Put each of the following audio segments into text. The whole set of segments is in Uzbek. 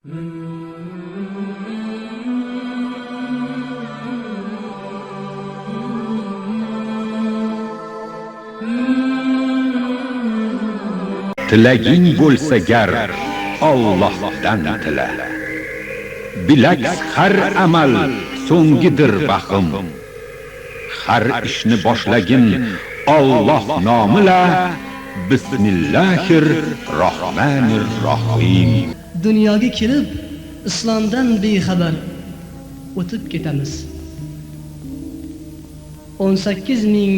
Tilaging bo'lsa gar Allohdan tila. Bilak har amal so'ngidir baxim. Har ishni boshlagin Alloh nomila. Bismillahir Rahmanir Rahim. Dunyoga kelib islomdan bexabar o'tib ketamiz. 18 ming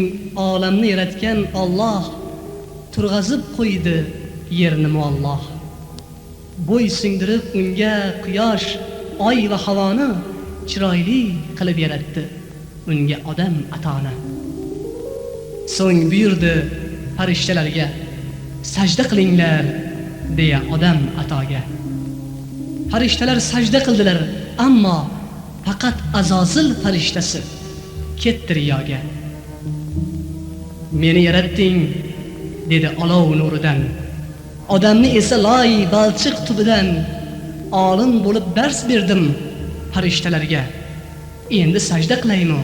olamni yaratgan Alloh turg'azib qo'ydi yerni mualloh. Bo'y singdirib unga quyosh, oy va havoni chiroyli qilib yaratdi. Unga odam atoni. So'ng buyurdi farishtalarga sajda qilinglar deya odam atoga. Farishtalar sajda qildilar, ammo faqat Azozil farishtasi ketdi riyoga. Meni yaratding dedi olov nuridan. Odamni esa loy balchiq tubidan. Olim bo'lib dars berdim farishtalarga. Endi sajda qilaymi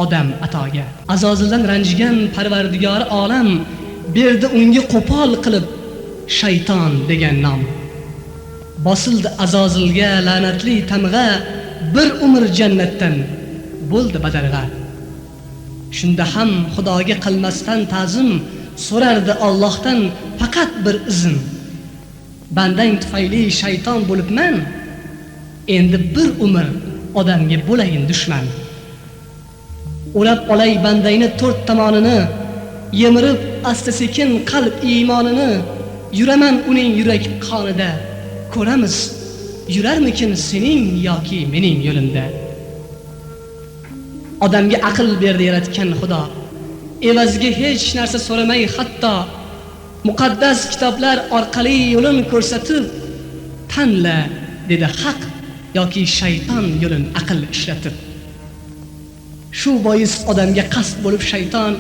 odam atoga. Azozildan ranjigan Parvardigori olam berdi unga qo'pol qilib shayton degan nom. Bosildi Azozilga la'natli tamg'a, bir umr jannatdan bo'ldi badarg'a. Shunda ham Xudoga qilmasdan ta'zim so'rardi Allohdan faqat bir izn. Bandang tufayli shayton bo'libman, endi bir umr odamga bo'layin dushman. O'lab olay bandangni to'rt tomonini, yemirib asta-sekin qalb iymonini. Yuraman uning yurak qonida, ko'ramiz yurarmikin sening yoki mening yo'limda. Odamga aql berdi yaratgan Xudo. Evaziga hech narsa so'ramay, hatto muqaddas kitoblar orqali yo'lin ko'rsatib, tanla dedi haq yoki shayton yo'lin aql ishlatib. Shu bois odamga qasd bo'lib shayton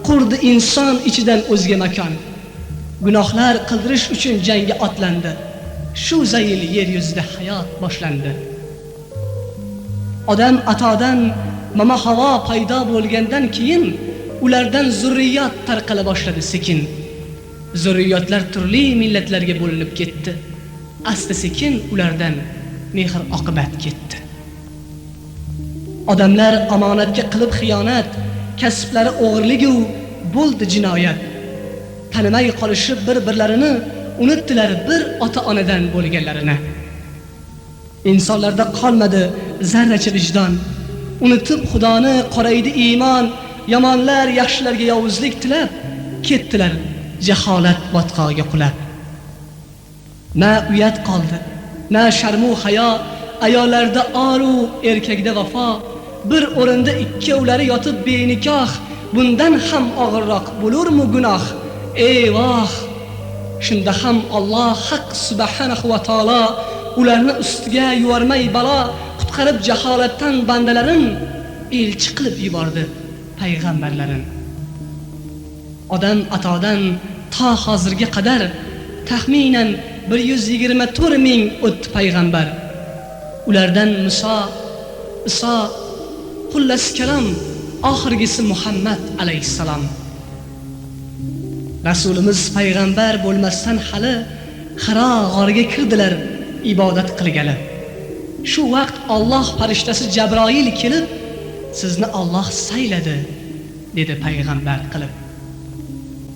qurdi inson ichidan o'zga makon. Gunohlar qildirish uchun jangga otlandi. Shu zayil yer yuzida hayot boshlandi. Odam atodan mama Havo paydo bo'lgandan keyin ulardan zurriyot tarqala boshladi sekin. Zurriyotlar turli millatlarga bo'linib ketdi. Asta-sekin ulardan mehr oqibat ketdi. Odamlar omonatga qilib xiyonat, kasblari o'g'irlik u bo'ldi jinoyat. Tanimay qolishib bir-birlarini unutdilar bir ota-onadan bo'lganlarini. Insonlarda qolmadi zarracha vijdon. Unutib Xudoni qoraydi iymon. Yomonlar yaxshilarga yovuzlik tilab ketdilar jaholat botqog'iga qulab. Na uyat qoldi, na sharmu hayo, ayollarda oru erkakda vafo. Bir o'rinda ikkovlari yotib benikoh, bundan ham og'irroq bo'lurmi gunoh? Eyvoh! Shunda ham Alloh haq subhanahu va taolo ularni ustiga yuvarmay balo, qutqarib jaholatdan bandalarin elchi qilib yubordi payg'ambarlarin. Odam atodan to hozirga qadar taxminan 124 ming o'tdi payg'ambar. Ulardan Muso, Iso, xullas kalom, oxirgisi Muhammad alayhissalom. Rasulimiz payg'ambar bo'lmasdan hali Hiro g'origa kirdilar ibodat qilgani. Shu vaqt Alloh farishtasi Jabroil kelib, sizni Alloh sayladi dedi payg'ambar qilib.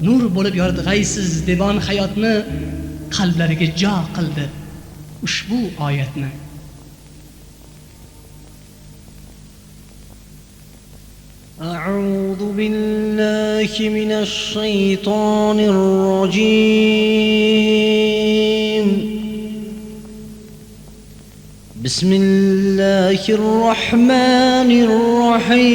Nur bo'lib yoritg'aysiz devon hayotni, qalblariga jo qildi ushbu oyatni. أعوذ بالله من الشيطان الرجيم. بسم الله الرحمن الرحيم.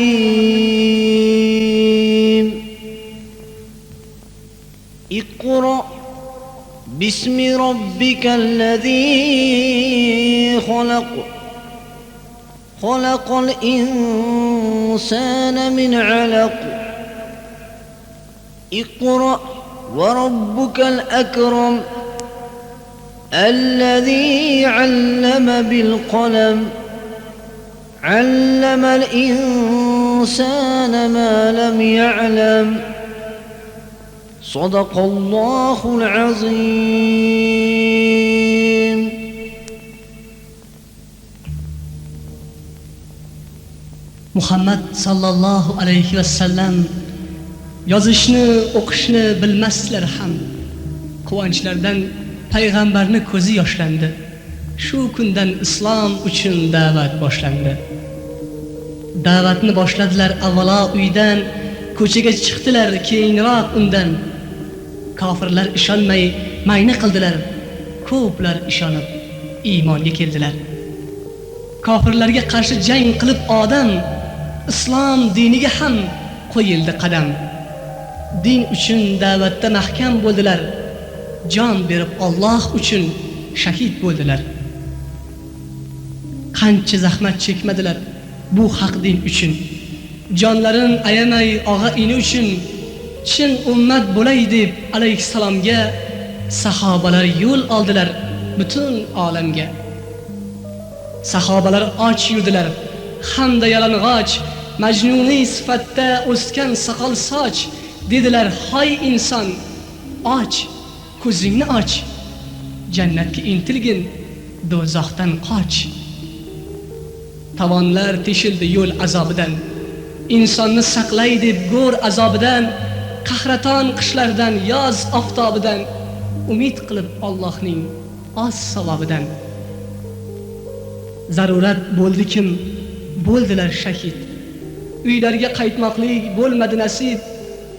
اقرأ باسم ربك الذي خلق. خلق الإنسان من علق. اقرأ وربك الأكرم. الذي علم بالقلم علم الإنسان ما لم يعلم صدق الله العظيم. Muhammad sallallohu alayhi va sallam yozishni, o'qishni bilmaslar ham quvonchlaridan payg'ambarni ko'zi yoshlandi. Shu kundan islom uchun da'vat boshlandi. Da'vatni boshladilar avvalo uydan, ko'chaga chiqdilar keyinroq undan. Kofirlar ishonmay mayna qildilar, ko'plar ishonib iymonga keldilar. Kofirlarga qarshi jang qilib odam islom diniga ham qo'yildi qadam. Din uchun da'vatda mahkam bo'ldilar, jon berib Alloh uchun shahid bo'ldilar. Qancha zahmat chekmadilar bu haq din uchun. Jonlarini ayamay og'a-ini uchun chin ummat bo'lay deb alayhissalomga sahobalar yo'l oldilar butun olamga. Sahobalar och yurdilar, hamda yalang'och, majnuniy sifatda o'sgan soqol soch dedilar: "Hoy inson, och, ko'zingni och, jannatga intilgin, do'zaxdan qoch." Tavonlar teshildi yo'l azobidan, insonni saqlay deb go'r azobidan, qahraton qishlardan, yoz oftobidan, umid qilib Allohning oz savobidan. Zarurat bo'ldi kim, bo'ldilar shahid. Uylariga qaytmoqlik bo'lmadi nasib,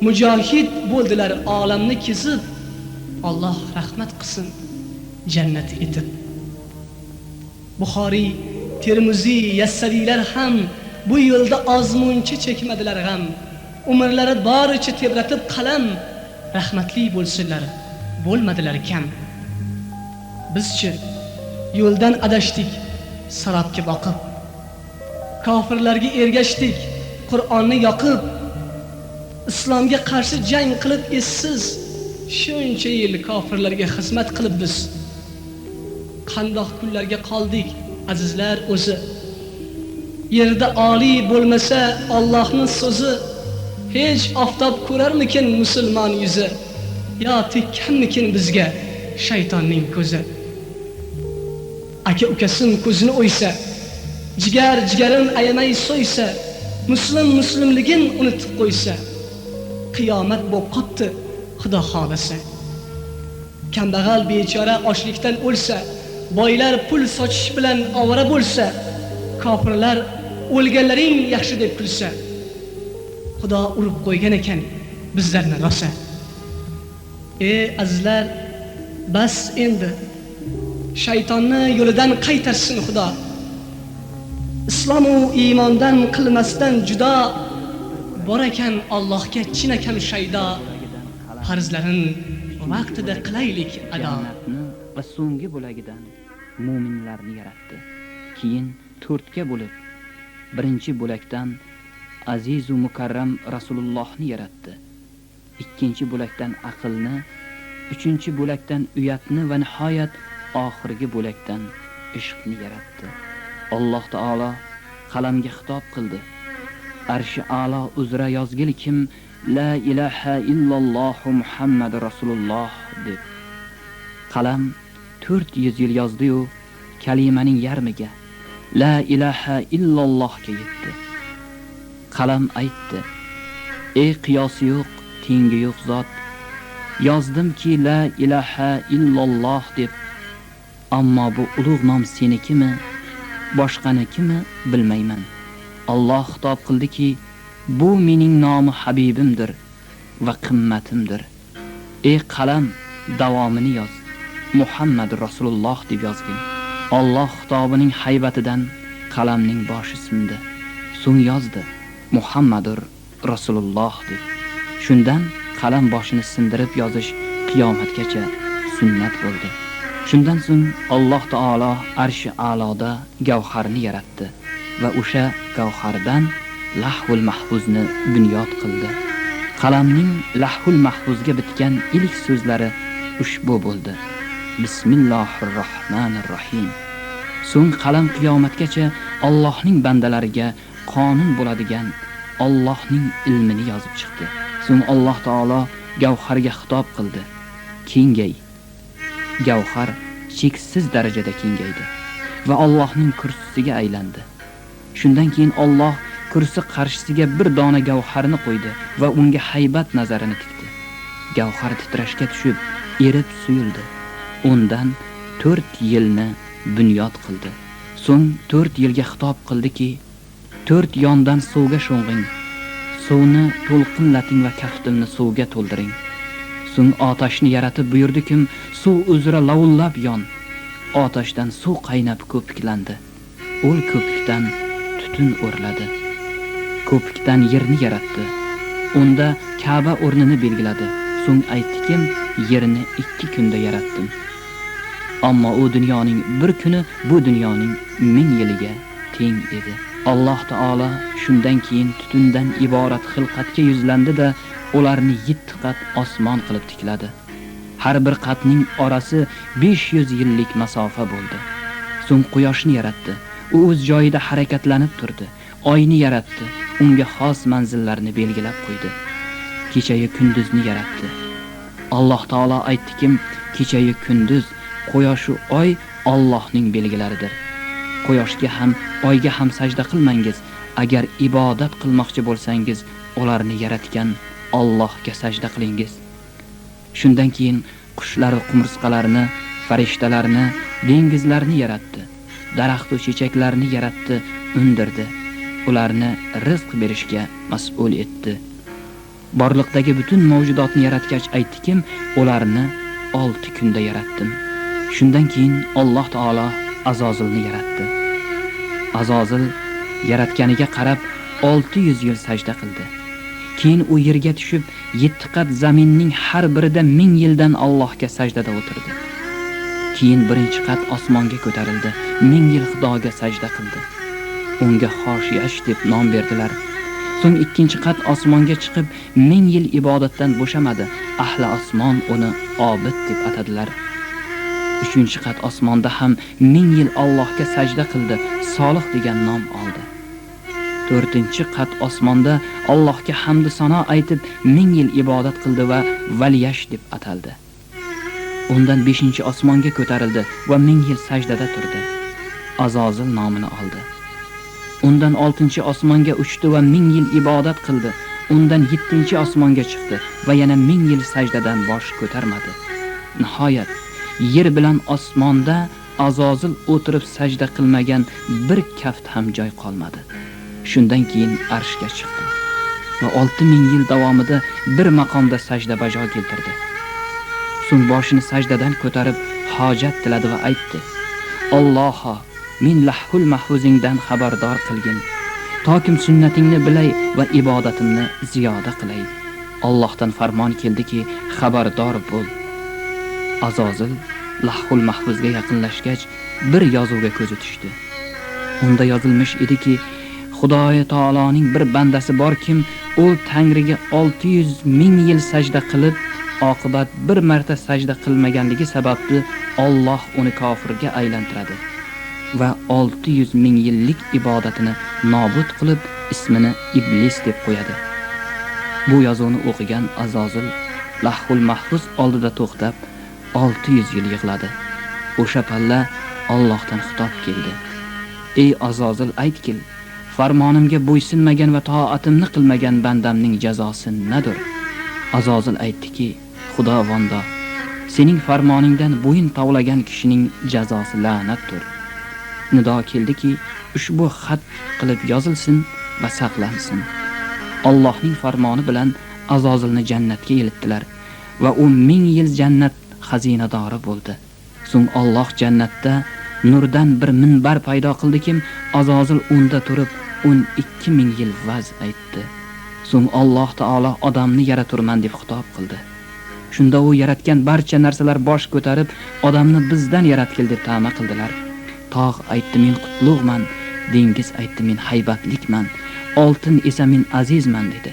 mujohid bo'ldilar olamni kezib. Alloh rahmat qilsin jannat etib. Buxoriy, Termiziy, Yassaviylar ham bu yo'lda ozmuncha chekmadilar g'am. Umrlari boricha tebratib qalam, rahmatli bo'lsinlar, bo'lmadilar kam. Bizchi yo'ldan adashdik, sarobga boqib. Kofirlarga ergashdik, Qur'onni yoqib. Islomga qarshi jang qilib essiz, shuncha yil kofirlarga xizmat qilib biz. Qandoq kunlarga qoldik azizlar o'zi. Yerda oliy bo'lmasa Allohning so'zi, hech oftob ko'rarmikin musulmon yuzi? Yo tekkanmikin bizga shaytonning ko'zi? Aka ukasin ko'zini o'ysa, jigarin ayamay so'ysa, muslimligin unutib qo'ysa, qiyomat bo'lib qopti Xudo xolasa. Kambag'al bechora ochlikdan o'lsa, boylar pul sochish bilan ovora bo'lsa, kofirlar o'lganlaring yaxshi deb kulsa, Xudo urib qo'ygan ekan bizlarni rosa. Azizlar, bas endi shaytonni yo'lidan qaytarsin Xudo. Islom u iymondan qilmasdan judo, bor ekan Allohga chinakam shaydo. Farzlarin vaqtida qilaylik ado. Jannatni va so'nggi bo'lagidan mu'minlarni yaratdi. Keyin 4ga bo'lib, birinchi bo'lakdan aziz va mukarram Rasulullohni yaratdi. Ikkinchi bo'lakdan aqlni, uchinchi bo'lakdan uyatni va nihoyat oxirgi bo'lakdan ishqni yaratdi. Alloh taolo qalamga xitob qildi. Arshi a'lo uzra yozgil kim la ilaha illalloh Muhammad Rasululloh deb. Qalam 400 yil yozdi-yu kalimaning yarmiga la ilaha illallohga yetdi. Qalam aytdi: "Ey qiyosi yo'q, tengi yo'q zot, yozdimki la ilaha illalloh deb. Ammo bu ulug' nom senikimi, boshqanikimi bilmayman." Alloh xitob qildiki: "Bu mening nomi Habibimdir va qimmatimdir. Ey qalam, davomini yoz. Muhammad Rasululloh deb yozgin." Alloh xitobining haybatidan qalamning boshi sindi. So'ng yozdi: Muhammadur Rasululloh deb. Shundan qalam boshini sindirib yozish qiyomatgacha sunnat bo'ldi. Shundan so'ng Alloh taolo arshi a'loda gavharni yaratdi va o'sha gavhardan Lahul Mahfuzni bunyod qildi. Qalamning Lahul Mahfuzga bitgan ilk so'zlari ushbu bo'ldi: Bismillahirrohmanirrohim. So'ng qalam qiyomatgacha Allohning bandalariga qonun bo'ladigan Allohning ilmini yozib chiqdi. So'ng Alloh taolo Gavharga xitob qildi. Kengay. Gavhar cheksiz darajada kengaydi va Allohning kursisiga aylandi. Shundan keyin Alloh kursi qarshisiga bir dona gavharni qo'ydi va unga haybat nazarini tikdi. Gavhar titrashga tushib, erib suyuldi. Undan 4 yilni bunyod qildi. So'ng 4 yilga xitob qildiki, 4 yondan suvga sho'ng'ing. Suvni to'lqinlating va kaftimni suvga to'ldiring. So'ng otashni yaratib buyurdikim, suv uzra lavullab yon. Otashdan suv qaynab ko'piklandi. O'l ko'pikdan tutun o'rladi. Ko'pikdan yerni yaratdi. Unda Ka'ba o'rnini belgiladi. So'ng aytdikim, yerni 2 kunda yaratdim. Ammo u dunyoning bir kuni bu dunyoning 1000 yiliga teng edi. Alloh taolo shundan keyin tutundan iborat xilqatga yuzlandi-da, ularni 7 qat osmon qilib tikladi. Har bir qatning orasi 500 yillik masofa bo'ldi. So'ng quyoshni yaratdi. U o'z joyida harakatlanib turdi. Oyni yaratdi. Unga xos manzillarni belgilab qo'ydi. Kecha-yu kunduzni yaratdi. Alloh taolo aytdikim, kecha-yu kunduz, quyosh va oy Allohning belgilaridir. Quyoshga ham, oyga ham sajda qilmangiz. Agar ibodat qilmoqchi bo'lsangiz, ularni yaratgan Allohga sajda qilingiz. Shundan keyin qushlar va qumursqalarni, farishtalarni, dengizlarni yaratdi. Daraxt va chechaklarni yaratdi, undirdi. Ularni rizq berishga mas'ul etdi. Borliqdagi butun mavjudotni yaratgach aytdikim, ularni 6 kunda yaratdim. Shundan keyin Alloh taolo Azozilni yaratdi. Azozil yaratganiga qarab 600 yil sajda qildi. Keyin u yerga tushib 7 qat zaminning har birida 1000 yildan Allohga sajdada o'tirdi. Keyin birinchi qat osmonga ko'tarildi, 1000 yil Xudoga sajda qildi. Unga Xoshiyash deb nom berdilar. So'ng ikkinchi qat osmonga chiqib 1000 yil ibodatdan bo'shamadi. Ahli osmon uni obid deb atadilar. Uchinchi qat osmonda ham 1000 yil Allohga sajda qildi, Solih degan nom oldi. To'rtinchi qat osmonda Allohga hamd va sano aytib 1000 yil ibodat qildi va Valiyash deb ataldi. Undan 5-chi osmonga ko'tarildi va 1000 yil sajdada turdi. Azozil nomini oldi. Undan 6-chi osmonga uchdi va 1000 yil ibodat qildi. Undan 7-chi osmonga chiqdi va yana 1000 yil sajdadan bosh ko'tarmadi. Nihoyat yer bilan osmonda Azozil o'tirib sajda qilmagan bir kaft ham joy qolmadi. Shundan keyin arshga chiqdi va 6000 yil davomida bir maqomda sajda bajo keltirdi. So'ng boshini sajdadan ko'tarib hojat tiladi va aytdi: Alloho, men lahul mahfuzingdan xabardor qilgin. Tokim sunnatingni bilay va ibodatimni ziyoda qilay. Allohdan farmon keldiki, xabardor bo'l. Azozil lahul mahfuzga yaqinlashgach, bir yozuvga ko'zi tushdi. Unda yozilmish ediki, Xudoy taoloning bir bandasi bor kim, u Tangriga 600 ming yil sajda qilib, oqibat bir marta sajda qilmaganligi sababli Alloh uni kofirga aylantiradi va 600 ming yillik ibodatini nobud qilib, ismini Iblis deb qo'yadi. Bu yozuvni o'qigan Azozil lahul mahfuz oldida to'xtab 600 yil yig'ladi. O'sha palla Allohdan xitob keldi: Ey Azozil, aytgil, farmonimga bo'ysunmagan va toatimni qilmagan bandamning jazosi nedir? Azozil aytdiki: Xudovando, sening farmoningdan bo'yin tovlagan kishining jazosi la'natdir. Nido keldiki, ushbu xat qilib yozilsin va saqlansin. Allohning farmoni bilan Azozilni jannatga eltdilar va u 1000 yil jannat xazinadori bo'ldi. So'ng Alloh jannatda nurdan bir minbar paydo qildikim, Azozil unda turib 12000 yil vaz aytdi. So'ng Alloh taolo odamni yaraturman deb xitob qildi. Shunda u yaratgan barcha narsalar bosh ko'tarib, odamni bizdan yaratgil deb ta'ma qildilar. Tog' aytdi, men qutlug'man, dengiz aytdi, men haybatlikman, oltin esa men azizman dedi.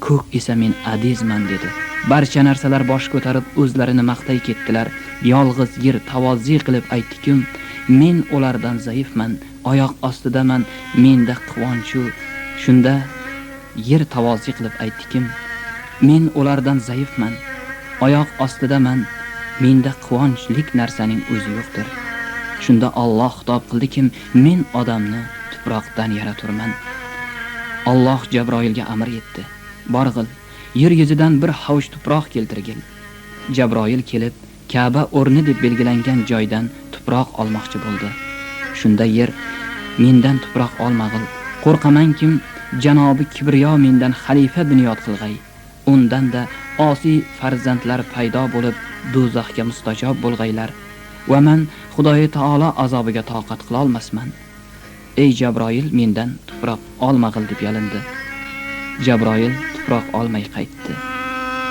Ko'k esa men adizman dedi. Barcha narsalar bosh ko'tarib o'zlarini maqtay ketdilar yolg'iz yer tavozi qilib aytdiki, men ulardan zaifman, oyoq ostidaman, menda quvonchu. Shunda yer tavozi qilib aytdiki, men ulardan zaifman, oyoq ostidaman, menda quvonchlik narsaning o'zi yo'qdir. Shunda Alloh xitob qildiki, men odamni tuproqdan yaraturman. Alloh Jabroilga amr etdi. Borg'il, yer yuzidan bir hovuch tuproq keltirgil. Jabroil kelib, Ka'ba o'rni deb belgilangan joydan tuproq olmoqchi bo'ldi. Shunda yer, mendan tuproq olmag'il, qo'rqamankim, janobi kibriyo mendan xalifa bunyod qilg'ay. Undan da osiy farzandlar paydo bo'lib, do'zaxga mustajob bo'lg'aylar va men Xudoy taolo azobiga toqat qila olmasman. Ey Jabroil, mendan tuproq olmag'il deb yalindi. Jabroil tuproq olmay qaytdi.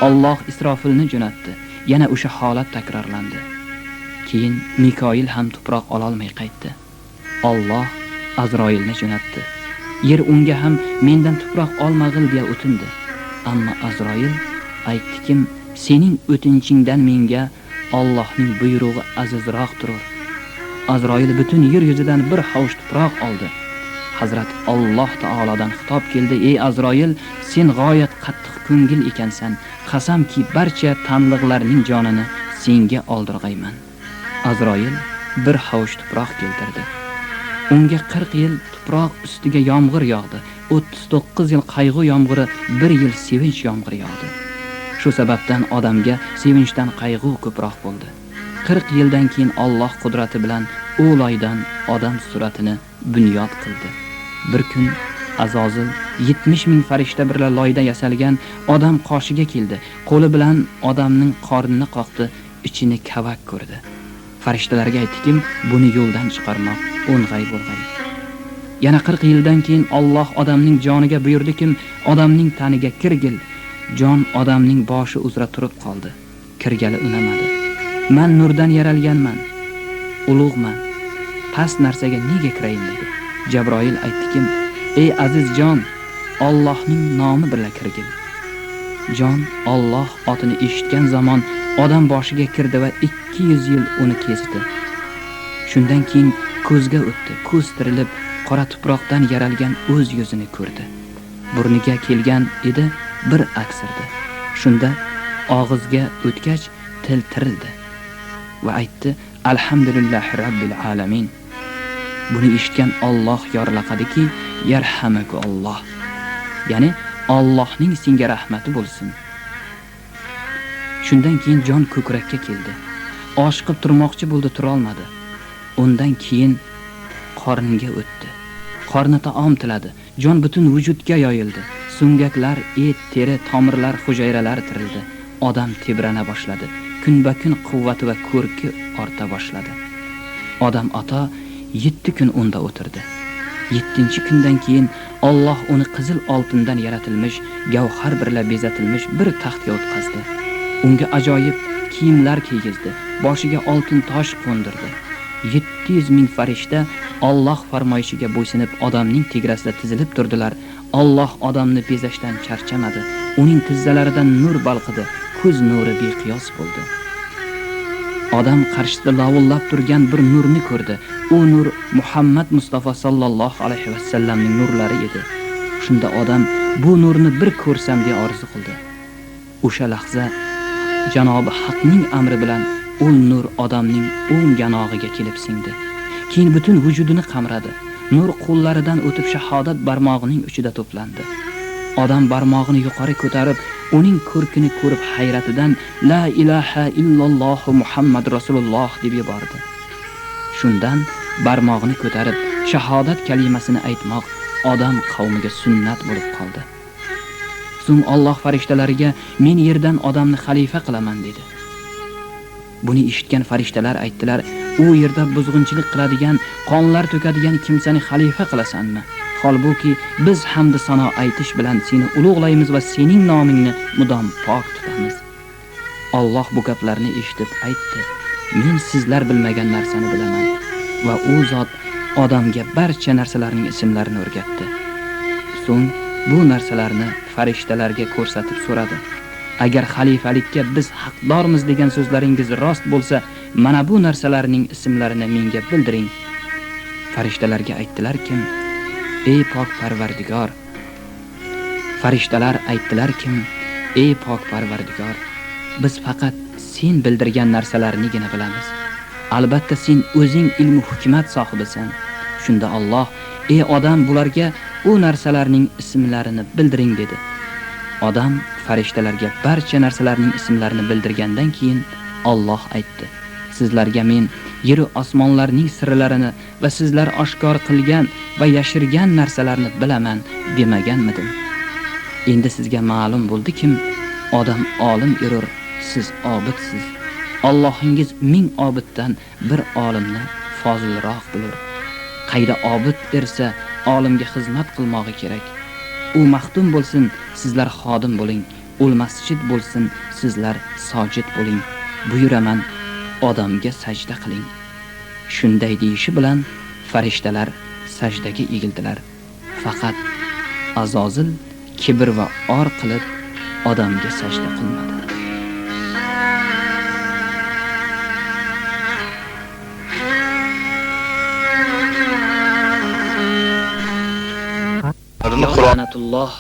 Alloh Isrofilni jo'natdi. Yana o'sha holat takrorlandi. Keyin Mikoil ham tuproq ola olmay qaytdi. Alloh Azroilni jo'natdi. Yer unga ham mendan tuproq olmag'il deya o'tindi. Ammo Azroil aytdiki, sening o'tinchingdan menga Allohning buyrug'i azizroq turur. Azroil butun yer yuzidan bir hovuch tuproq oldi. Hazrat Alloh taolodan xitob keldi: "Ey Azroil, sen g'oyat qattiq ko'ngil ekansan. Qasamki, barcha tanliqlarning jonini senga oldirg'ayman." Azroil bir hovuch tuproq keltirdi. Unga 40 yil tuproq ustiga yomg'ir yog'di. 39 yil qayg'u yomg'iri, 1 yil sevinch yomg'iri yog'di. Shu sababdan odamga sevinchdan qayg'u ko'proq bo'ldi. 40 yildan keyin Alloh qudrati bilan u loydan odam suratini bunyod qildi. Bir kun Azozil 70 ming farishta birla loyda yasalgan odam qoshiga keldi. Qo'li bilan odamning qornini qoqdi, ichini kavak ko'rdi. Farishtalarga aytdiki, buni yo'ldan chiqarmoq o'ng'ay bo'lg'ay. Yana 40 yildan keyin Alloh odamning joniga buyurdi-ki, odamning taniga kirgil. Jon odamning boshi uzra turib qoldi. Kirgali unamadi. Men nurdan yaralganman, ulug'man. Past narsaga nega kirayin dedi. Jabroil aytdiki, ey aziz jon, Allohning nomi bilan kirgil. Jon Alloh otini eshitgan zamon odam boshiga kirdi va 200 yil uni kesdi. Shundan keyin ko'zga o'tdi. Ko'z tirilib, qora tuproqdan yaralgan o'z yuzini ko'rdi. Burniga kelgan edi, bir aksirdi. Shunda og'izga o'tgach til tirildi va aytdi: "Alhamdulillahi robbil alamin." Buni eshitgan Alloh yorlaqadiki, "Yarhamaku Alloh." Ya'ni Allohning senga rahmati bo'lsin. Shundan keyin jon ko'krakka keldi. Oshiqib turmoqchi bo'ldi, tura olmadi. Undan keyin qorniga o'tdi. Qorni taom tiladi. Jon butun vujudga yoyildi. So'ngaklar, et, teri, tomirlar, hujayralar tirildi. Odam tebrana boshladi. Kunba-kun quvvati va ko'rki orta boshladi. Odam ota 7 kun unda o'tirdi. 7-kundan keyin Alloh uni qizil oltindan yaratilmish, gavhar bilan bezatilmish bir taxtga o'tkazdi. Unga ajoyib kiyimlar kiygizdi. Boshiga oltin tosh qo'ndirdi. 700 ming farishta Alloh farmoyishiga bo'ysunib odamning tegrasida tizilib turdilar. Alloh odamni bezashdan charchamadi. Uning tizzalaridan nur balqidi. Ko'z nuri beqiyos bo'ldi. Odam qarshisida lavullab turgan bir nurni ko'rdi. U nur Muhammad Mustafa sallallohu alayhi va sallamning nurlari edi. Shunda odam bu nurni bir ko'rsam deya orzu qildi. O'sha lahza Janobi Haqning amri bilan u nur odamning o'ng yanog'iga kelib singdi. Keyin butun vujudini qamradi. Nur qo'llaridan o'tib shahodat barmog'ining uchida to'plandi. Odam barmog'ini yuqori ko'tarib, uning ko'rkini ko'rib hayratidan la ilaha illalloh Muhammad rasululloh deb yubordi. Shundan barmog'ini ko'tarib shahodat kalimasini aytmoq odam qavmiga sunnat bo'lib qoldi. So'ng Alloh farishtalariga men yerdan odamni xalifa qilaman dedi. Buni eshitgan farishtalar aytdilar: "U yerda buzg'unchilik qiladigan, qonlar to'kadigan kimsani xalifa qilasanmi? Holbuki biz hamd sano aytish bilan seni ulug'laymiz va sening nomingni mudom pok tutamiz." Alloh bu gaplarni eshitib aytdi: "Men sizlar bilmagan narsani bilaman." Va u zot odamga barcha narsalarning ismlarini o'rgatdi. So'ng bu narsalarni farishtalarga ko'rsatib so'radi: agar xalifalikka biz haqdormiz degan so'zlaringiz rost bo'lsa, mana bu narsalarning ismlarini menga bildiring. Farishtalarga aytdilar-kim: ey pok Parvardigor. Farishtalar aytdilar-kim: ey pok Parvardigor, biz faqat sen bildirgan narsalarnigina bilamiz. Albatta sen o'zing ilm hikmat sohibisan. Shunda Alloh: ey odam, bularga u narsalarning ismlarini bildiring dedi. Odam farishtalarga barcha narsalarning ismlarini bildirgandan keyin Alloh aytdi: sizlarga men yer va osmonlarning sirlarini va sizlar oshkor qilgan va yashirgan narsalarni bilaman demaganmidim? Endi sizga ma'lum bo'ldi-kim, odam olim erur, siz obidsiz. Allohingiz 1000 obiddan bir olimni fozilroq bilur. Qayda obid ersa, olimga xizmat qilmoqi kerak. U maxdum bo'lsin, sizlar xodim bo'ling. U masjid bo'lsin, sizlar sojid bo'ling. Buyuraman, odamga sajda qiling. Shunday deyishi bilan farishtalar sajdaga egildilar. Faqat Azozil kibr va or qilib odamga sajda qilmadi. La'natulloh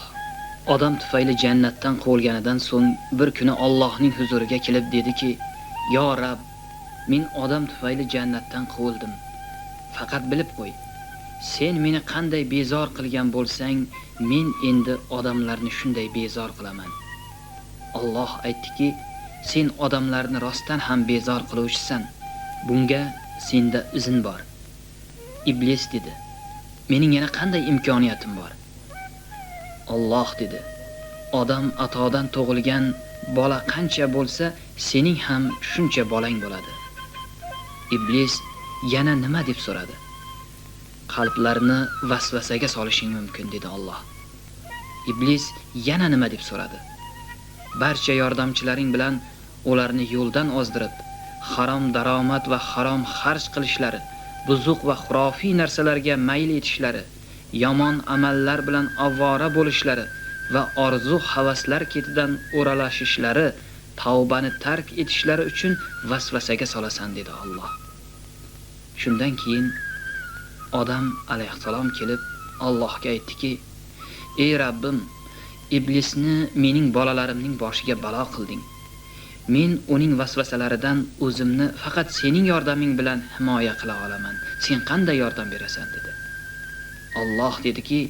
odam tufayli jannatdan quvilganidan so'ng bir kuni Allohning huzuriga kelib dediki: "Yo Rabb, men odam tufayli jannatdan quvildim. Faqat bilib qo'y, sen meni qanday bezor qilgan bo'lsang, men endi odamlarni shunday bezor qilaman." Alloh aytdiki: "Sen odamlarni rostdan ham bezor qiluvchisan. Bunga senda izn bor." Iblis dedi: "Mening yana qanday imkoniyatim bor?" Alloh dedi: "Odam atodan tug'ilgan bola qancha bo'lsa, sening ham shuncha bolang bo'ladi." Iblis yana nima deb so'radi. "Qalblarni vasvasaga solishing mumkin", dedi Alloh. Iblis yana nima deb so'radi. "Barcha yordamchilaring bilan ularni yo'ldan ozdirib, harom daromad va harom xarj qilishlari, buzuq va xurofiy narsalarga mayl etishlari, yomon amallar bilan avvora bo'lishlari va orzu havaslar ketidan o'ralashishlari, tavbani tark etishlari uchun vasvasaga solasan", dedi Alloh. Shundan keyin odam alayhissalom kelib Allohga aytdiki: "Ey Rabbim, iblisni mening bolalarimning boshiga balo qilding. Men uning vasvasalaridan o'zimni faqat sening yordaming bilan himoya qila olaman. Sen qanday yordam berasan?" dedi. Alloh dediki: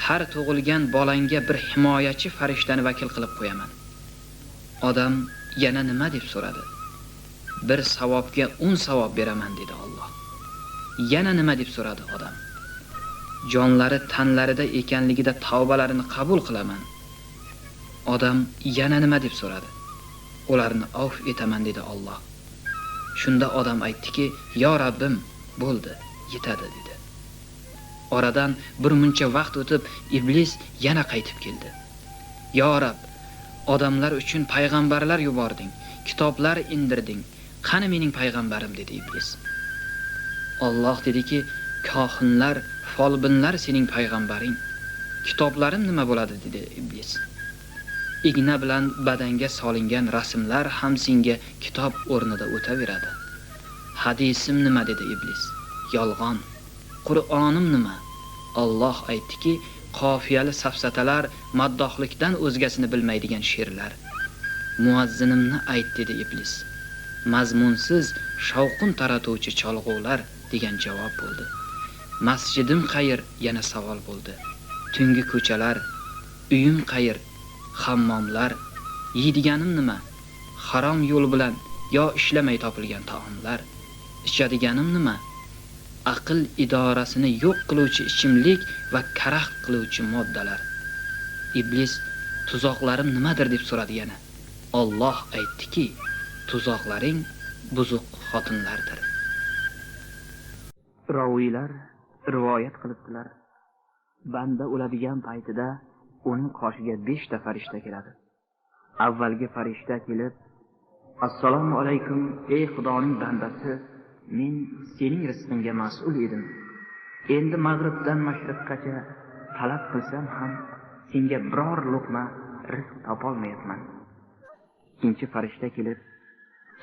"Har tug'ilgan bolangga bir himoyachi farishtani vakil qilib qo'yaman." Odam yana nima deb so'radi. "Bir savobga 10 savob beraman", dedi Alloh. Yana nima deb so'radi odam. "Jonlari tanlarida ekanligida tavbalarini qabul qilaman." Odam yana nima deb so'radi. "Ularni avf etaman", dedi Alloh. Shunda odam aytdiki: "Yo Rabbim, bo'ldi, yetadi", dedi. Oradan bir muncha vaqt o'tib, iblis yana qaytib keldi. "Yo Rabb, odamlar uchun payg'ambarlar yubording, kitoblar indirding. Qani mening payg'ambarim?" dedi iblis. Alloh dediki: "Kohinlar, folbinlar sening payg'ambaring. Kitoblarim nima bo'ladi?" dedi iblis. "Igna bilan badanga solingan rasmlar ham senga kitob o'rnida o'taveradi." "Hadisim nima?" dedi iblis. "Yolg'on." "Qur'onim nima?" Alloh aytdiki: "Qofiyali safsatalar, maddohlikdan o'zgasini bilmaydigan she'rlar." "Muazzinimni ayt", dedi iblis. "Mazmunsiz, shavqin taratuvchi cholg'ular", degan javob bo'ldi. "Masjidim qayer?" yana savol bo'ldi. "Tungi ko'chalar." "Uyim qayer?" "Hammomlar." "Yeydiganim nima?" "Harom yo'l bilan yo ishlamay topilgan taomlar." "Ichadiganim nima?" "Aql idorasini yo'q qiluvchi ichimlik va karaxt qiluvchi moddalar." Iblis: "Tuzoqlarim nimadir?" deb so'radi yana. Alloh aytdiki: "Tuzoqlaring buzuq xotinlardir." Raviylar rivoyat qilibdilar. Banda o'ladigan paytida uning qoshiga 5 ta farishta keladi. Avvalgi farishta kelib: "Assalomu alaykum, ey Xudoning bandasi. Men sening rizqingga mas'ul edim. Endi mag'ribdan mashriqqacha talab qilsam ham senga biror luqma rizq topolmayapman. ikkinchi farishta kelib,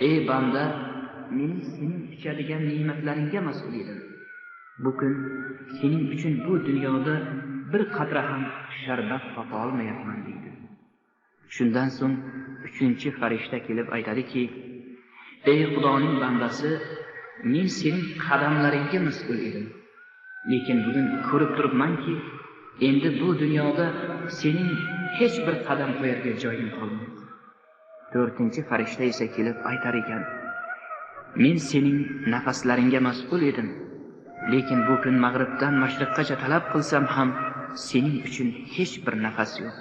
ey banda, men sening ichadigan ne'matlaringga mas'ul edim. Bu kun sening uchun bu dunyoda bir qatra ham sharbat topa olmayapman deydi. Shundan so'ng uchinchi farishta kelib aytadiki, ey Xudoning bandasi, men sening qadamlaringga mas'ul edim. Lekin bugun ko'rib turibmanki, endi bu dunyoda sening hech bir qadam qo'yarga joying qolmaydi. To'rtinchi farishta esa kelib aytar ekan, men sening nafaslaringga mas'ul edim. Lekin bu kun mag'ribdan mashriqqacha talab qilsam ham sening uchun hech bir nafas yo'q.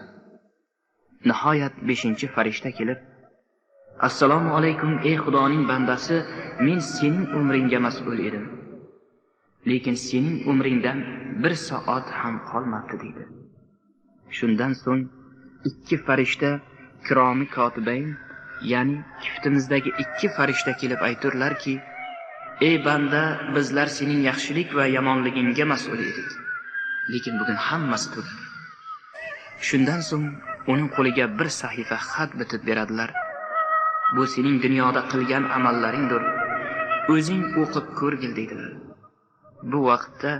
Nihoyat beshinchi farishta kelib, assalomu alaykum ey Xudoning bandasi, men sening umringga mas'ul edim. Lekin sening umringdan bir soat ham qolmabdi deydi. Shundan so'ng ikki farishta kiromi kotibayn, ya'ni kiftimizdagi ikki farishta kelib ayturlarki, ey banda, bizlar sening yaxshilik va yomonligingga mas'ul edik. Lekin bugun hammasi tugadi. Shundan so'ng uning qo'liga bir sahifa xat bitib beradilar. Bu sening dunyoda qilgan amallaringdir. O'zing o'qib ko'rgil deydilar. Bu vaqtda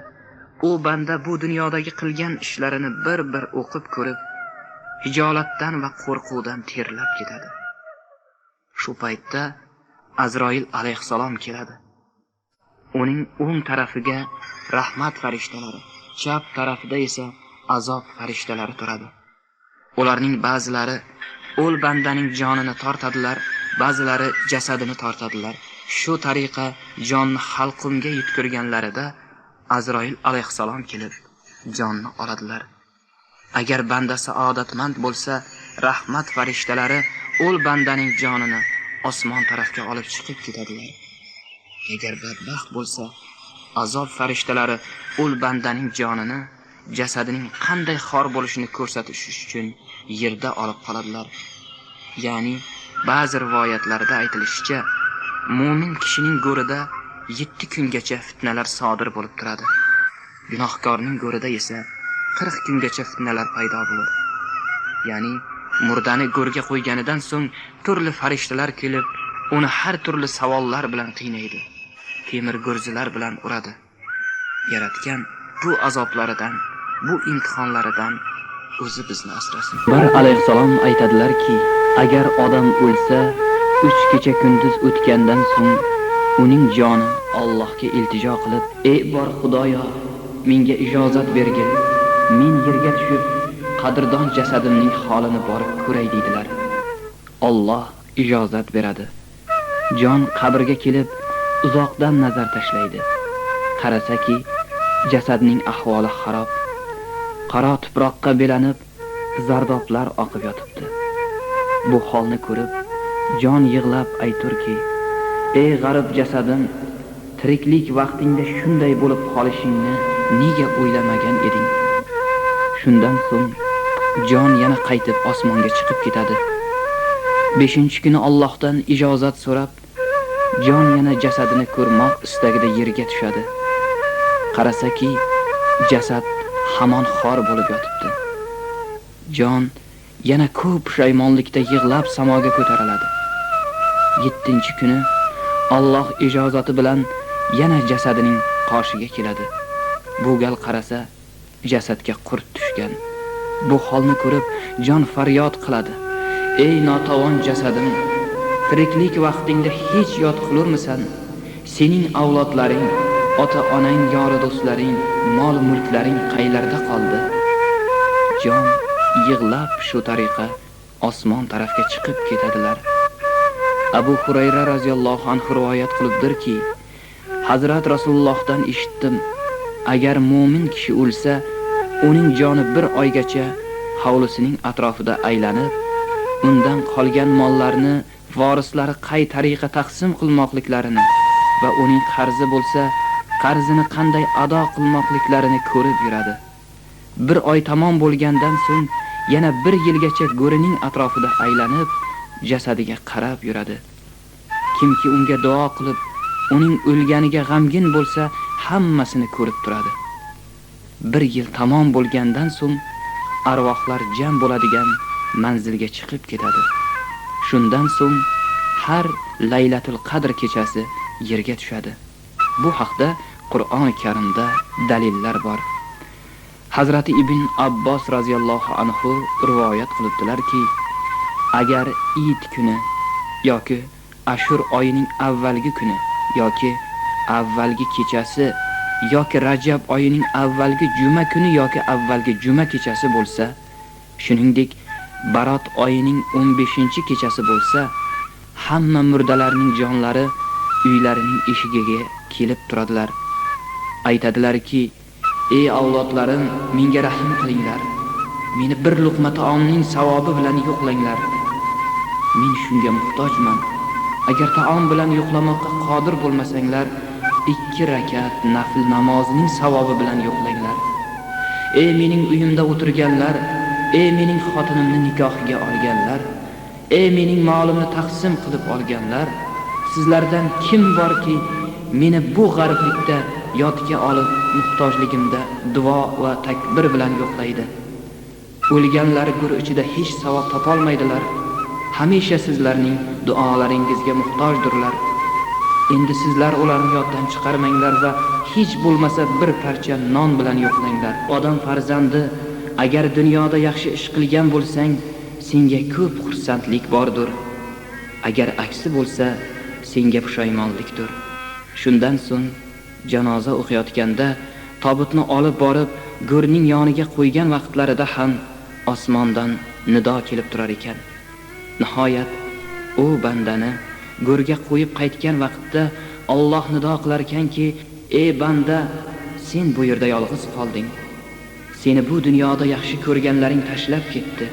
u banda bu dunyodagi qilgan ishlarini bir-bir o'qib ko'rib, hijolatdan va qo'rquvdan terlab ketadi. Shu paytda Azroil alayhissalom keladi. Uning o'ng tarafiga rahmat farishtalari, chap tarafida esa azob farishtalari turadi. Ularning ba'zilari o'l bandaning jonini tortadilar, ba'zilari jasadini tortadilar. Shu tariqa jonni halqumga yetkirganlarida Azroil alayhissalom kelib jonni oladilar. Agar banda saodatmand bo'lsa, rahmat farishtalari o'l bandaning jonini osmon tarafga olib chiqib ketadilar. Agar badbaxt bo'lsa, azob farishtalari o'l bandaning jonini, jasadining qanday xor bo'lishini ko'rsatish uchun yerda olib qoladilar. Ya'ni ba'zi rivoyatlarda aytilishicha, mu'min kishining go'rida 7 kungacha fitnalar sodir bo'lib turadi. Gunohkorning go'rida esa 40 kungacha fitnalar paydo bo'ladi. Ya'ni murdani go'rga qo'yganidan so'ng turli farishtalar kelib, uni har turli savollar bilan qiynaydi. Temir go'rzilar bilan uradi. Yaratgan bu azoblaridan, bu imtihonlaridan o'zi bizni asrasin. Bir alayhissalom aytadilar-ki, agar odam o'lsa, 3 kecha kunduz o'tgandan so'ng uning joni Allohga iltijo qilib, ey bor Xudoyo, menga ijozat bergin. Men yerga tushib, qadrdon jasadimning holini borib ko'ray deydilar. Alloh ijozat beradi. Jon qabrga kelib, uzoqdan nazar tashlaydi. Qarasaki, jasadning ahvoli xarob. Qaro tuproqqa belanib, zardoblar oqib yotibdi. Bu holni ko'rib, jon yig'lab ayturki, ey g'arib jasadim, tiriklik vaqtingda shunday bo'lib qolishingni nega o'ylamagan eding? Shundan so'ng jon yana qaytib osmonga chiqib ketadi. 5-kuni Allohdan ijozat so'rab, jon yana jasadini ko'rmoq istagida yerga tushadi. Qarasaki, jasad hamon xor bo'lib yotibdi. Jon yana ko'p pushaymonlikda yig'lab samoga ko'tariladi. 7-kuni Alloh ijozati bilan yana jasadining qoshiga keladi. Bu gal qarasa, jasadga qurt tushgan. Bu holni ko'rib, jon faryod qiladi. Ey notavon jasadim, tiriklik vaqtingda hech yod qilurmisan? Sening avlodlaring, ota-onang, yori do'stlaring, mol-mulklaring qaylarda qoldi? Jon yig'lab shu tariqa osmon tarafga chiqib ketadilar. Abu Hurayra radhiyallohu anhu rivoyat qilibdirki, Hazrat Rasulullohdan eshitdim, agar mu'min kishi o'lsa, uning joni 1 oygacha hovlisining atrofida aylanib, undan qolgan mollarni vorislari qay tariqa taqsim qilmoqliklarini va uning qarzi bo'lsa, qarzini qanday ado qilmoqliklarini ko'rib yuradi. 1 oy tamom bo'lgandan so'ng yana 1 yilgacha go'rining atrofida aylanib, jasadiga qarab yuradi. Kimki unga duo qilib, uning o'lganiga g'amgin bo'lsa, hammasini ko'rib turadi. 1 yil tamom bo'lgandan so'ng arvohlar jam bo'ladigan manzilga chiqib ketadi. Shundan so'ng har Laylatul Qadr kechasi yerga tushadi. Bu haqda Qur'oni Karimda dalillar bor. Hazrati Ibn Abbos radhiyallohu anhu rivoyat qilibdilarki, agar Eid kuni yoki Ashur oyining avvalgi kuni yoki avvalgi kechasi yoki Rajab oyining avvalgi juma kuni yoki avvalgi juma kechasi bo'lsa, shuningdek Barat oyining 15-kechasi bo'lsa, hamma murdalarning jonlari uylarining eshigiga kelib turadilar. Aytadilarki, ey avlodlarim, menga rahim qilinglar. Meni bir luqma taomning savobi bilan yo'qlanglar. Men shunga muhtojman. Agar taom bilan yo'qlamoqqa qodir bo'lmasanglar, 2 rakat nafl namozining savobi bilan yo'qlanglar. Ey mening uyimda o'tirganlar, ey mening xotinimni nikohiga olganlar, ey mening molimni taqsim qilib olganlar, sizlardan kim borki meni bu g'ariblikda yodga olib muhtojligimda duo va takbir bilan yo'qlaydi. O'lganlar gur ichida hech savob topolmaydilar. Hamisha sizlarning duolaringizga muhtojdirlar. Endi sizlar ularni yoddan chiqarmanglar va hech bo'lmasa bir parcha non bilan yo'qlanglar. Odam farzandi, agar dunyoda yaxshi ish qilgan bo'lsang, senga ko'p xursandlik bordir. Agar aksi bo'lsa, senga pushaymonlikdir. Shundan so'ng janoza o'qiyotganda tobutni olib borib go'rning yoniga qo'ygan vaqtlarida ham osmondan nido kelib turar ekan. Nihoyat u bandani go'rga qo'yib qaytgan vaqtda Alloh nido qilar ekanki, ey banda, sen bu yerda yolg'iz qolding. Seni bu dunyoda yaxshi ko'rganlaring tashlab ketdi.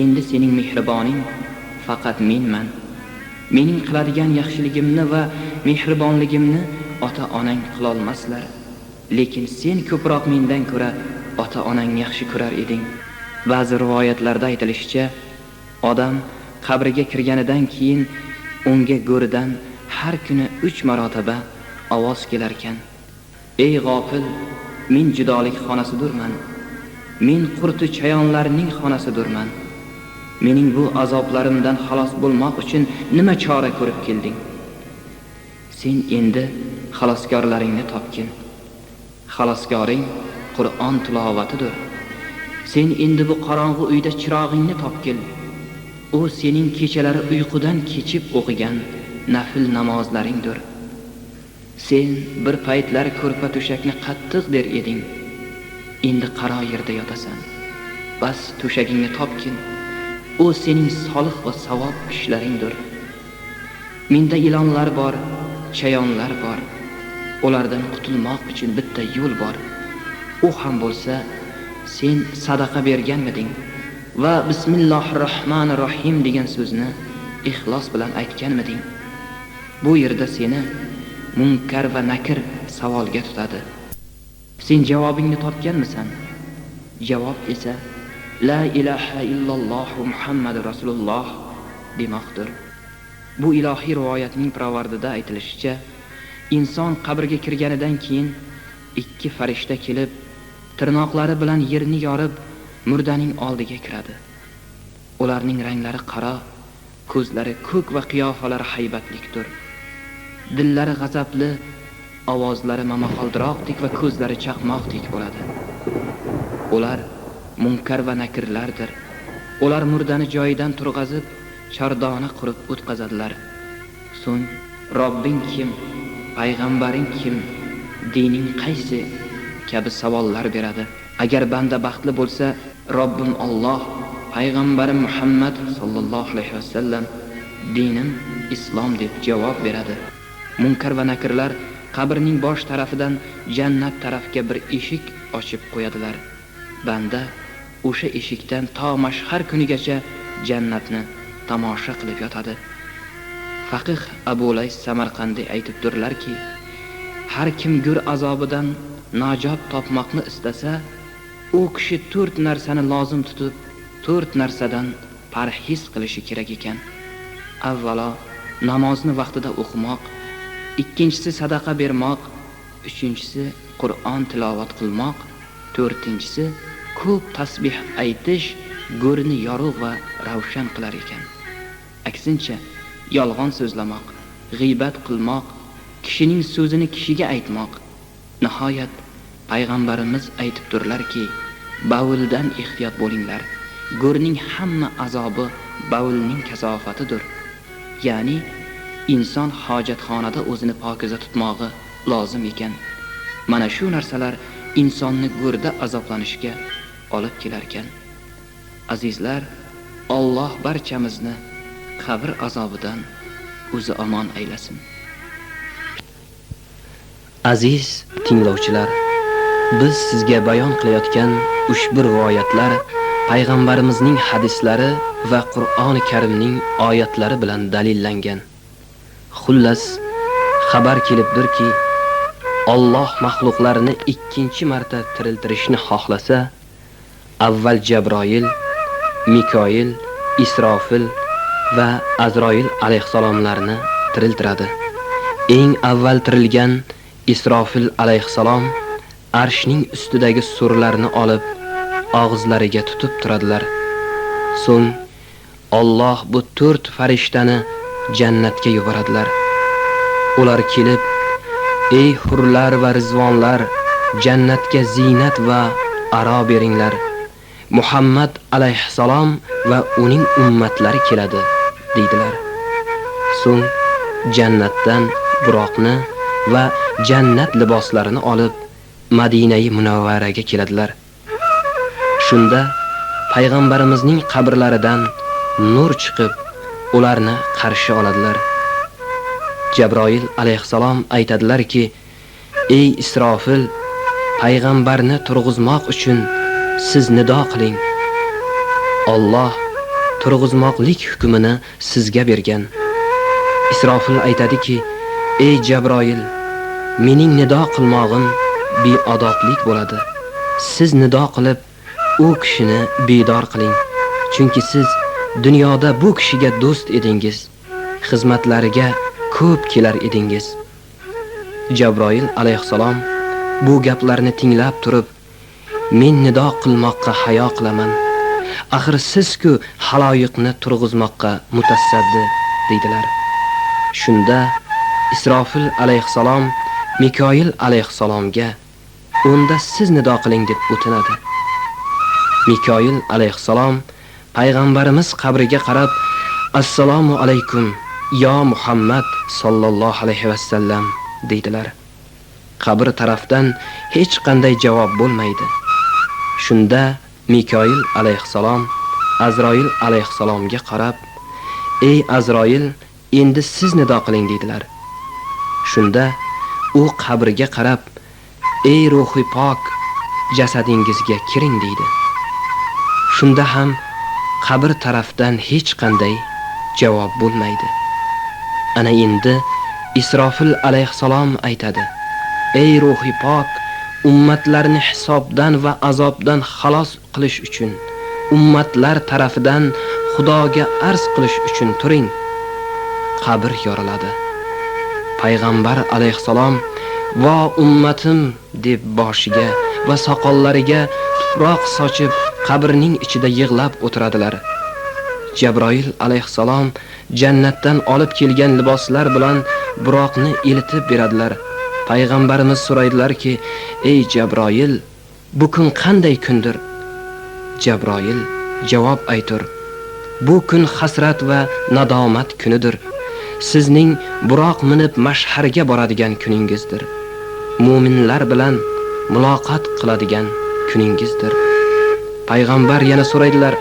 Endi sening mehriboning faqat menman. Mening qiladigan yaxshiligimni va mehribonligimni ota-onang qila olmaslar. Lekin sen ko'proq mendan ko'ra ota-onang yaxshi ko'rar eding. Ba'zi rivoyatlarda aytilishicha, odam qabriga kirganidan keyin unga go'ridan har kuni 3 marotaba ovoz kelar ekan. Ey g'ofil, men judolik xonasidurman. Men qurti chayonlarning xonasidurman. Mening bu azoblarimdan xalos bo'lmoq uchun nima chora ko'rib kelding? Sen endi xaloskorlaringni topgin. Xaloskoring Qur'on tilovatidir. Sen endi bu qorong'u uyda chirog'ingni topgin. U sening kechalari uyqudan kechib o'qigan nafl namozlaringdir. Sen bir paytlar ko'rpa to'shakni qattiq der eding. Endi qaro yerda yotasan. Bas to'shagingni topgin. U sening solih va savob ishlaringdir. Menda ilonlar bor, chayonlar bor. Ulardan qutulmoq uchun bitta yo'l bor. U ham bo'lsa, sen sadaqa berganmiding va Bismillahirrohmanirrohim degan so'zni ixlos bilan aytganmiding? Bu yerda seni Munkar va Nakir savolga tutadi. Sen javobingni topganmisan? Javob esa La ilaha illalloh Muhammad Rasululloh demoqdir. Bu ilohiy rivoyatning pravardida aytilishicha, inson qabrga kirganidan keyin 2 farishta kelib, tirnoqlari bilan yerni yorib, murdaning oldiga kiradi. Ularning ranglari qaro, ko'zlari ko'k va qiyofalari haybatlikdir. Dillari g'azabli, ovozlari momaqaldiroqdek va ko'zlari chaqmoqdek bo'ladi. Ular Munkar va Nakirlardir. Ular murdani joyidan turg'azib, chordona qurib o'tkazadilar. So'ng Robbing kim? Payg'ambaring kim? Dining qaysi? kabi savollar beradi. Agar banda baxtli bo'lsa, Robbim Alloh, payg'ambarim Muhammad sallallohu alayhi vasallam, dinim islom deb javob beradi. Munkar va Nakirlar qabrning bosh tarafidan jannat tarafga bir eshik ochib qo'yadilar. Banda o'sha eshikdan to mashhar kunigacha jannatni tomosha qilib yotadi. Faqih Abu Lays Samarqandi aytibdirlarki, har kim gur azobidan najot topmoqni istasa, u kishi 4 narsani lozim tutib, 4 narsadan parhez qilishi kerak ekan. Avvalo, namozni vaqtida o'qimoq, ikkinchisi sadaqa bermoq, uchinchisi Qur'on tilovat qilmoq, to'rtinchisi ko'p tasbih aytish go'rni yorug' va ravshan qilar ekan. Aksincha, yolg'on so'zlamoq, g'iybat qilmoq, kishining so'zini kishiga aytmoq. Nihoyat payg'ambarimiz aytib turlarki, bavuldan ehtiyot bo'linglar. Go'rning hamma azobi bavulning kasofatidir. Ya'ni inson hojatxonada o'zini pokiza tutmog'i lozim ekan. Mana shu narsalar insonni go'rda azoblanishga olib kelar ekan. Azizlar, Alloh barchamizni qabr azobidan o'zi omon aylasin. Aziz tinglovchilar, biz sizga bayon qilayotgan ushbu rivoyatlar payg'ambarimizning hadislari va Qur'oni Karimning oyatlari bilan dalillangan. Xullas, xabar kelibdirki, Alloh mahluqlarini ikkinchi marta tiriltirishni xohlasa, avval Jabroil, Mikoil, Isrofil va Azroil alayhissalomlarni tiriltiradi. Eng avval tirilgan Isrofil alayhissalom arshning ustidagi surlarni olib og'izlariga tutib turadilar. So'ng Alloh bu 4 farishtani jannatga yuboradilar. Ular kelib, ey hurlar va rizvonlar, jannatga ziynat va aro beringlar. Muhammad alayhissalom va uning ummatlari keladi, deydilar. So'ng jannatdan buroqni va jannat liboslarini olib Madinai Munawvaraga keladilar. Shunda payg'ambarimizning qabrlaridan nur chiqib, ularni qarshi oladilar. Jabroil alayhissalom aytadilarki, ey Isrofil, payg'ambarni turg'izmoq uchun siz nido qiling. Alloh turg'izmoqlik hukmini sizga bergan. Isrofil aytadiki, ey Jabroil, mening nido qilmog'im beodoblik bo'ladi. Siz nido qilib, u kishini bedor qiling. Chunki siz dunyoda bu kishiga do'st edingiz, xizmatlariga ko'p kelar edingiz. Jabroil alayhissalom bu gaplarni tinglab turib, men nido qilmoqqa hayo qilaman. Axir siz-ku haloyiqni turg'izmoqqa mutasaddi, deydilar. Shunda Isrofil alayhissalom Mikoil alayhissalomga, unda siz nido qiling deb o'tinadi. Mikoil alayhissalom payg'ambarimiz qabriga qarab, assalomu alaykum yo Muhammad sallallohu alayhi vasallam, deydilar. Qabr tarafdan hech qanday javob bo'lmaydi. Shunda Mikoil alayhissalom Azroil alayhissalomga qarab, ey Azroil, endi siz nido qiling, deydilar. Shunda u qabrga qarab, ey ruhi pok, jasadingizga kiring, deydi. Shunda ham qabr tarafdan hech qanday javob bo'lmaydi. Ana endi Isrofil alayhissalom aytadi, ey ruhi pok, ummatlarni hisobdan va azobdan xalos qilish uchun, ummatlar tarafidan Xudoga arz qilish uchun turing. Qabr yoriladi. Payg'ambar alayhissalom va ummatim deb boshiga va soqollariga tuproq sochib qabrning ichida yig'lab o'tiradilar. Jabroil alayhissalom jannatdan olib kelgan liboslar bilan buroqni elitib beradilar. Payg'ambarimiz so'raydilarki, ey Jabroil, bu kun qanday kundir? Jabroil javob aytur, bu kun hasrat va nadomat kunidir. Sizning buroq minib mashharga boradigan kuningizdir. Mu'minlar bilan muloqot qiladigan kuningizdir. Payg'ambar yana so'raydilar,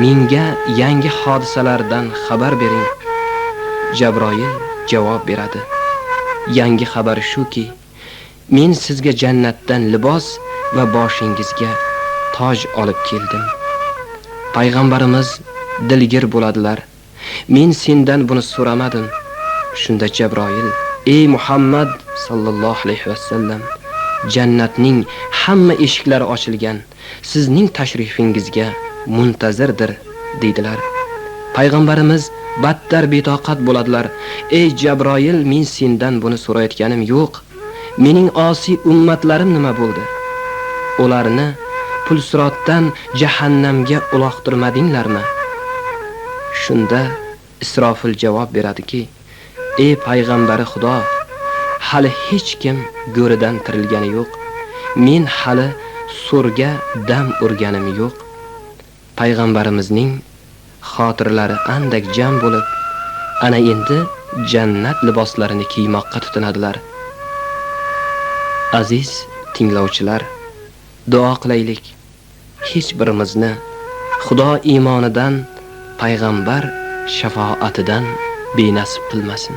menga yangi hodisalardan xabar bering. Jabroil javob beradi. Yangi xabar shuki, men sizga jannatdan libos va boshingizga toj olib keldim. Payg'ambarimiz dilgir bo'ladilar. Men sendan buni so'ramadim. Shunda Jabroil, ey Muhammad sallallohu alayhi vasallam, jannatning hamma eshiklari ochilgan, sizning tashrifingizga muntazirdir, deydilar. Payg'ambarimiz battar betoqat bo'ladilar. Ey Jabroil, men sendan buni so'rayotganim yo'q. Mening osiy ummatlarim nima bo'ldi? Ularni pulsirotdan jahannamga uloqtirmadinglarmi? Shunda Isrofil javob beradiki: "Ey payg'ambari Xudo, hali hech kim go'ridan tirilgani yo'q. Men hali so'rga dam urganim yo'q." Payg'ambarimizning xotirlari andak jam bo'lib, ana endi jannat liboslarini kiymoqqa tutinadilar. Aziz tinglovchilar, duo qilaylik. Hech birimizni Xudo iymonidan, payg'ambar shafoatidan benasib qilmasin.